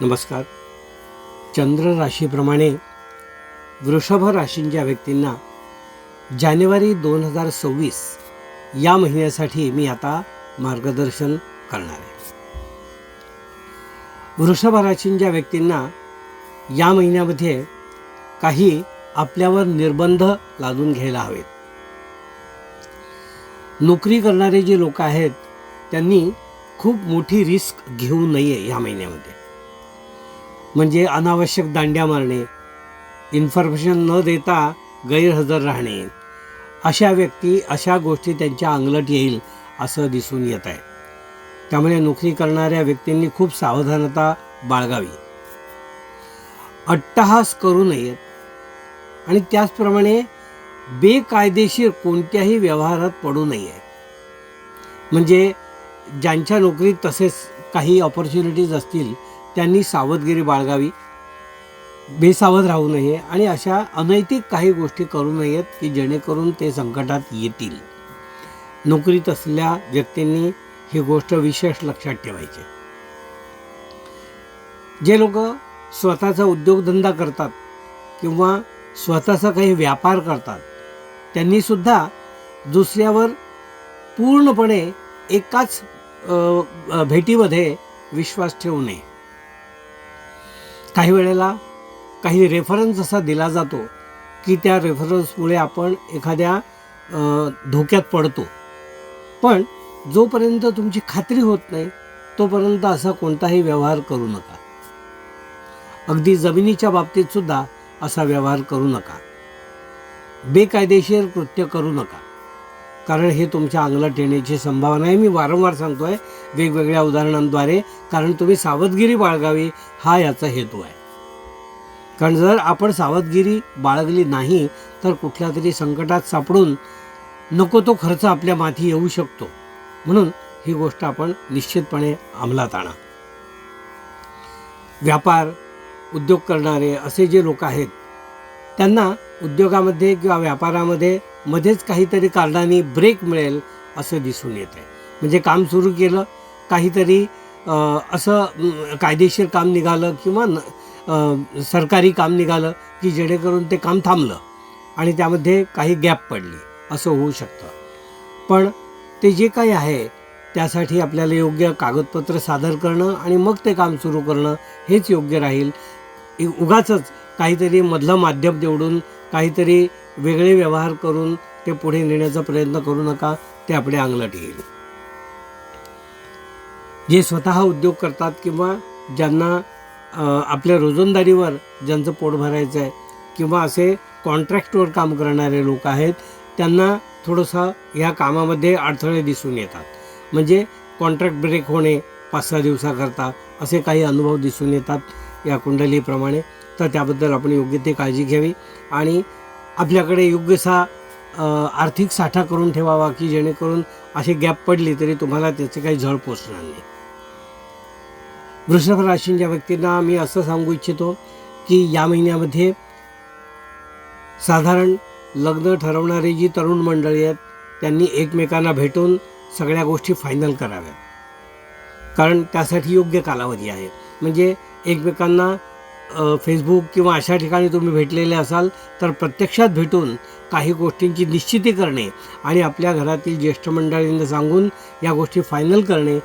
नमस्कार. चंद्र राशीप्रमाणे वृषभ राशींच्या व्यक्तींना जानेवारी 2026 या महिन्यासाठी मी आता मार्गदर्शन करणार आहे. वृषभ राशींच्या व्यक्तींना या महिन्यामध्ये काही आपल्यावर निर्बंध लादून घ्यायला हवेत. नोकरी करणारे जे लोक आहेत त्यांनी खूप मोठी रिस्क घेऊ नये या महिन्यामध्ये. म्हणजे अनावश्यक दांड्या मारणे, इन्फॉर्मेशन न देता गैरहजर राहणे, अशा गोष्टी त्यांच्या अंगलट येईल असं दिसून येत आहे. त्यामुळे नोकरी करणाऱ्या व्यक्तींनी खूप सावधानता बाळगावी, अट्टहास करू नयेत आणि त्याचप्रमाणे बेकायदेशीर कोणत्याही व्यवहारात पडू नये. म्हणजे ज्यांच्या नोकरीत तसेच काही ऑपॉर्च्युनिटीज असतील त्यांनी सावधगिरी बाळगावी, बेसावध राहू नये आणि अशा अनैतिक काही गोष्टी करू नयेत की जेणेकरून ते संकटात येतील. नोकरीत असलेल्या व्यक्तींनी ही गोष्ट विशेष लक्षात ठेवायची. जे लोक स्वतःचा उद्योगधंदा करतात किंवा स्वतःचा काही व्यापार करतात त्यांनी सुद्धा दुसऱ्यावर पूर्णपणे एकाच भेटीमध्ये विश्वास ठेवू नये. काही वेळेला काही रेफरन्स असा दिला जातो की त्या रेफरन्समुळे आपण एखाद्या धोक्यात पडतो, पण जोपर्यंत तुमची खात्री होत नाही तोपर्यंत असा कोणताही व्यवहार करू नका. अगदी जमिनीच्या बाबतीत सुद्धा असा व्यवहार करू नका. बेकायदेशीर कृत्य करू नका, कारण हे तुमच्या अंगलट येण्याची संभावना आहे. मी वारंवार सांगतो आहे वेगवेगळ्या उदाहरणांद्वारे, कारण तुम्ही सावधगिरी बाळगावी हा याचा हेतू आहे. कारण जर आपण सावधगिरी बाळगली नाही तर कुठल्या तरी संकटात सापडून नको तो खर्च आपल्या माथी येऊ शकतो. म्हणून ही गोष्ट आपण निश्चितपणे अंमलात आणा. व्यापार उद्योग करणारे असे जे लोक आहेत त्यांना उद्योगामध्ये किंवा व्यापारामध्ये मध्येच काहीतरी कारणाने ब्रेक मिळेल असं दिसून येत आहे. म्हणजे काम सुरू केलं, काहीतरी असं कायदेशीर काम निघालं किंवा सरकारी काम निघालं की जेणेकरून ते काम थांबलं आणि त्यामध्ये काही गॅप पडली असं होऊ शकतं. पण ते जे काही आहे त्यासाठी आपल्याला योग्य कागदपत्र सादर करणं आणि मग ते काम सुरू करणं हेच योग्य राहील. उगाचच काहीतरी मधलं माध्यम निवडून काहीतरी वेगळे व्यवहार करून ते पुढे नेण्याचा प्रयत्न करू नका, ते आपल्या अंगलट येईल. जे स्वतः उद्योग करतात किंवा ज्यांना आपल्या रोजंदारीवर ज्यांचं पोट भरायचं आहे किंवा असे कॉन्ट्रॅक्टवर काम करणारे लोक आहेत त्यांना थोडंसं ह्या कामामध्ये अडथळे दिसून येतात. म्हणजे कॉन्ट्रॅक्ट ब्रेक होणे 5-6 दिवसाकरता असे काही अनुभव दिसून येतात या कुंडलीप्रमाणे. तर त्याबद्दल आपण योग्य ते काळजी घ्यावी आणि आपल्याकडे योग्यसा आर्थिक साठा करून ठेवावा की जेणेकरून अशी गॅप पडली तरी तुम्हाला त्याचे काही झळ पोचणार नाही. वृषभ राशींच्या व्यक्तींना मी असं सांगू इच्छितो की या महिन्यामध्ये साधारण लग्न ठरवणारी जी तरुण मंडळी आहेत त्यांनी एकमेकांना भेटून सगळ्या गोष्टी फायनल कराव्यात, कारण त्यासाठी योग्य कालावधी आहे. म्हणजे एकमेकांना फेसबुक किंवा अशा ठिकाणी तुम्ही भेटलेले असाल तर प्रत्यक्षात भेटून काही गोष्टींची निश्चिती करणे आणि आपल्या घरातील ज्येष्ठ मंडळींना सांगून या गोष्टी फायनल करणे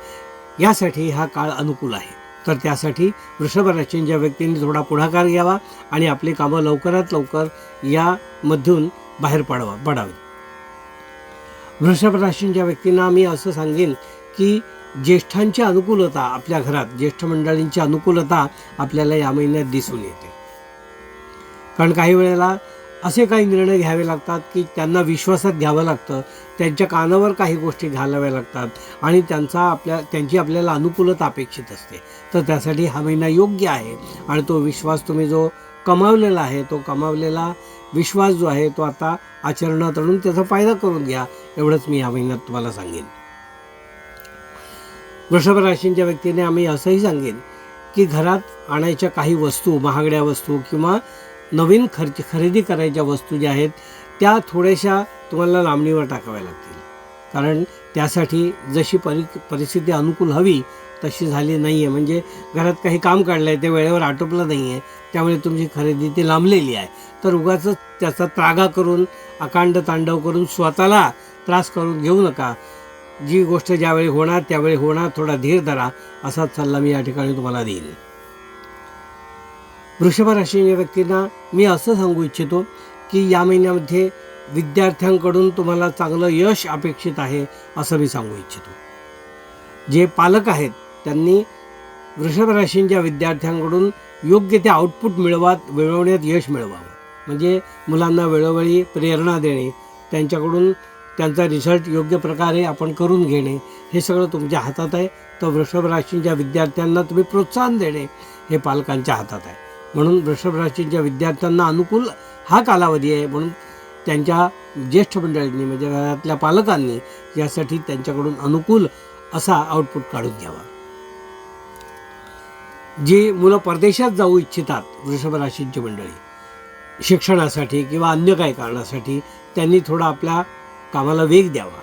यासाठी हा काळ अनुकूल आहे. तर त्यासाठी वृषभ राशींच्या व्यक्तींनी थोडा पुढाकार घ्यावा आणि आपली कामं लवकरात लवकर यामधून बाहेर पडावी. वृषभ राशींच्या व्यक्तींना मी असं सांगेन की ज्येष्ठांची अनुकूलता, आपल्या घरात ज्येष्ठ मंडळींची अनुकूलता आपल्याला या महिन्यात दिसून येते. कारण काही वेळेला असे काही निर्णय घ्यावे लागतात की त्यांना विश्वासात घ्यावं लागतं, त्यांच्या कानावर काही गोष्टी घालाव्या लागतात आणि त्यांची आपल्याला अनुकूलता अपेक्षित असते. तर त्यासाठी हा महिना योग्य आहे आणि तो विश्वास तुम्ही जो कमावलेला आहे तो कमावलेला विश्वास जो आहे तो आता आचरणात आणून त्याचा फायदा करून घ्या, एवढंच मी या महिन्यात तुम्हाला सांगेन. वृषभ राशींच्या व्यक्तीने आम्ही असंही सांगेन की घरात आणायच्या काही वस्तू, महागड्या वस्तू किंवा नवीन खरेदी करायच्या वस्तू ज्या आहेत त्या थोड्याशा तुम्हाला लांबणीवर टाकाव्या लागतील. कारण त्यासाठी जशी परिस्थिती अनुकूल हवी तशी झाली नाही आहे, म्हणजे घरात काही काम काढलं आहे ते वेळेवर आटोपलं नाही आहे, त्यामुळे तुमची खरेदी ती लांबलेली आहे. तर उगाच त्याचा त्रागा करून अकांड तांडव करून स्वतःला त्रास करून घेऊ नका. जी गोष्ट ज्यावेळी होणार त्यावेळी होणार, थोडा धीर धरा, असाच सल्ला मी या ठिकाणी तुम्हाला देईन. वृषभ राशीच्या व्यक्तींना मी असं सांगू इच्छितो की या महिन्यामध्ये विद्यार्थ्यांकडून तुम्हाला चांगलं यश अपेक्षित आहे असं मी सांगू इच्छितो. जे पालक आहेत त्यांनी वृषभ राशीच्या विद्यार्थ्यांकडून योग्य ते आउटपुट मिळवण्यात यश मिळवावं. म्हणजे मुलांना वेळोवेळी प्रेरणा देणे, त्यांच्याकडून त्यांचा रिझल्ट योग्य प्रकारे आपण करून घेणे, हे सगळं तुमच्या हातात आहे. तर वृषभ राशीच्या विद्यार्थ्यांना तुम्ही प्रोत्साहन देणे हे पालकांच्या हातात आहे. म्हणून वृषभ राशीच्या विद्यार्थ्यांना अनुकूल हा कालावधी आहे. म्हणून त्यांच्या ज्येष्ठ मंडळींनी म्हणजे घरातल्या पालकांनी यासाठी त्यांच्याकडून अनुकूल असा आउटपुट काढून घ्यावा. जी मुलं परदेशात जाऊ इच्छितात वृषभ राशीची मंडळी शिक्षणासाठी किंवा अन्य काही कारणासाठी, त्यांनी थोडा आपल्या कामाला वेग द्यावा.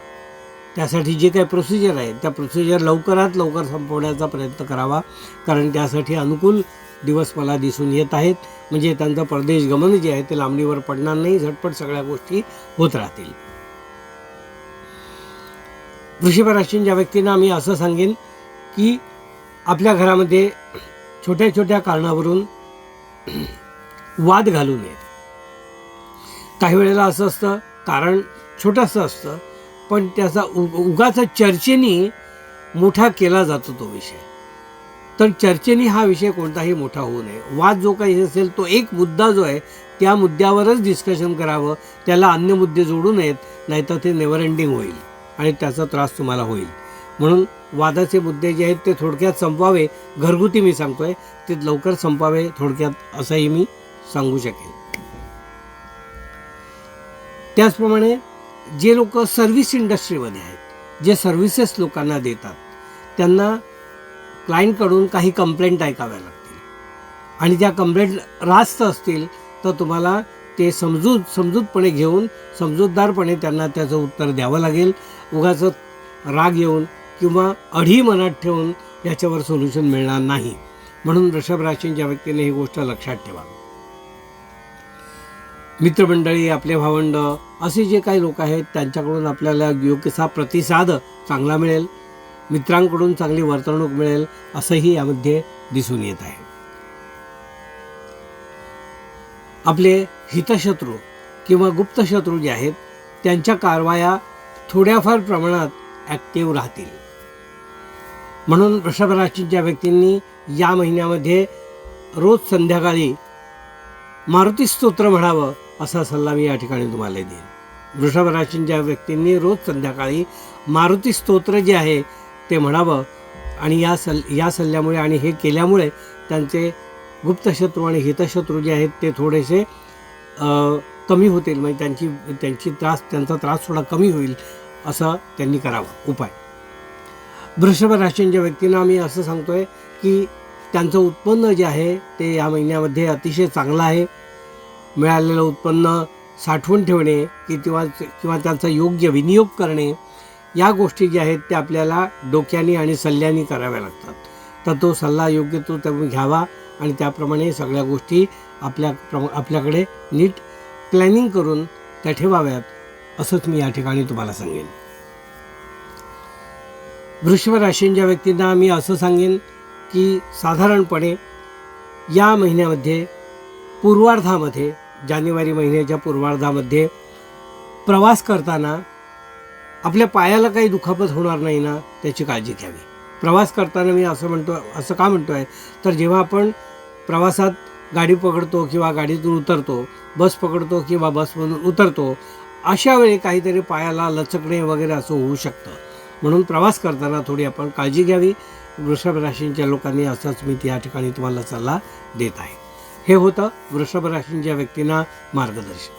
त्यासाठी जे काही प्रोसिजर आहे त्या प्रोसिजर लवकरात लवकर संपवण्याचा प्रयत्न करावा, कारण त्यासाठी अनुकूल दिवस मला दिसून येत आहेत. म्हणजे त्यांचं परदेश गमन जे आहे ते लांबणीवर पडणार नाही, झटपट सगळ्या गोष्टी होत राहतील. वृषभ राशीच्या व्यक्तींना मी असं सांगेन की आपल्या घरामध्ये छोट्या छोट्या कारणावरून वाद घालू नये. काही वेळेला असं असतं कारण छोटंसं असतं, पण त्याचा उगाच चर्चेने मोठा केला जातो तो विषय. तर चर्चेने हा विषय कोणताही मोठा होऊ नये. वाद जो काही असेल तो एक मुद्दा जो आहे त्या मुद्द्यावरच डिस्कशन करावं, त्याला अन्य मुद्दे जोडू नयेत, नाहीतर ते नेव्हर एंडिंग होईल आणि त्याचा त्रास तुम्हाला होईल. म्हणून वादाचे मुद्दे जे आहेत ते थोडक्यात संपवावे. घरगुती मी सांगतोय ते लवकर संपवावे थोडक्यात असंही मी सांगू शकेन. त्याचप्रमाणे जे लोक सर्व्हिस इंडस्ट्रीमध्ये आहेत, जे सर्व्हिसेस लोकांना देतात, त्यांना क्लायंटकडून काही कंप्लेंट ऐकाव्या लागतील आणि त्या कंप्लेंट रास्त असतील तर तुम्हाला ते समजूतपणे घेऊन समजूतदारपणे त्यांना त्याचं उत्तर द्यावं लागेल. उगाच राग येऊन किंवा अढी मनात ठेवून याच्यावर सोल्युशन मिळणार नाही. म्हणून वृषभ राशीच्या व्यक्तीने ही गोष्ट लक्षात ठेवा. मित्रमंडळी, आपले भावंड असे जे काही लोक आहेत त्यांच्याकडून आपल्याला योग्यसा प्रतिसाद चांगला मिळेल, मित्रांकडून चांगली वर्तणूक मिळेल असंही यामध्ये दिसून येत आहे. आपले हितशत्रू किंवा गुप्तशत्रू जे आहेत त्यांच्या कारवाया थोड्याफार प्रमाणात ॲक्टिव्ह राहतील. म्हणून वृषभ राशीच्या व्यक्तींनी या महिन्यामध्ये रोज संध्याकाळी मारुती स्तोत्र म्हणावं असा सल्ला मी या ठिकाणी तुम्हाला देईन. वृषभ राशीच्या व्यक्तींनी रोज संध्याकाळी मारुती स्तोत्र जे आहे ते म्हणावं आणि या सल्ल्यामुळे आणि हे केल्यामुळे त्यांचे गुप्तशत्रू आणि हितशत्रू जे आहेत ते थोडेसे कमी होतील. म्हणजे त्यांचा त्रास थोडा कमी होईल असं त्यांनी करावं उपाय. वृषभ राशीच्या व्यक्तींना मी असं सांगतोय की त्यांचं उत्पन्न जे आहे ते या महिन्यामध्ये अतिशय चांगलं आहे. मिळालेलं उत्पन्न साठवून ठेवणे किंवा त्याचा योग्य विनियोग करणे या गोष्टी ज्या आहेत त्या आपल्याला डोक्याने आणि सल्ल्याने कराव्या लागतात. तर तो सल्ला योग्य तो तुम्ही घ्यावा आणि त्याप्रमाणे सगळ्या गोष्टी आपल्याकडे नीट प्लॅनिंग करून त्या ठेवाव्यात असंच मी या ठिकाणी तुम्हाला सांगेन. वृषभ राशीच्या व्यक्तींना मी असं सांगेन की साधारणपणे या महिन्यामध्ये पूर्वार्धामध्ये, जानेवारी महिन्याच्या पूर्वार्धामध्ये प्रवास करताना आपल्या पायाला काही दुखापत होणार नाही ना त्याची काळजी घ्यावी. प्रवास करताना मी असं का म्हणतो आहे तर जेव्हा आपण प्रवासात गाडी पकडतो किंवा गाडीतून उतरतो, बस पकडतो किंवा बसमधून उतरतो, अशा वेळी काहीतरी पायाला लचकणे वगैरे असं होऊ शकतं. म्हणून प्रवास करताना थोडी आपण काळजी घ्यावी. वृषभ राशीच्या लोकांनी असाच मी या ठिकाणी तुम्हाला सल्ला देत आहे. हे होतं वृषभ राशीच्या व्यक्तींना मार्गदर्शन.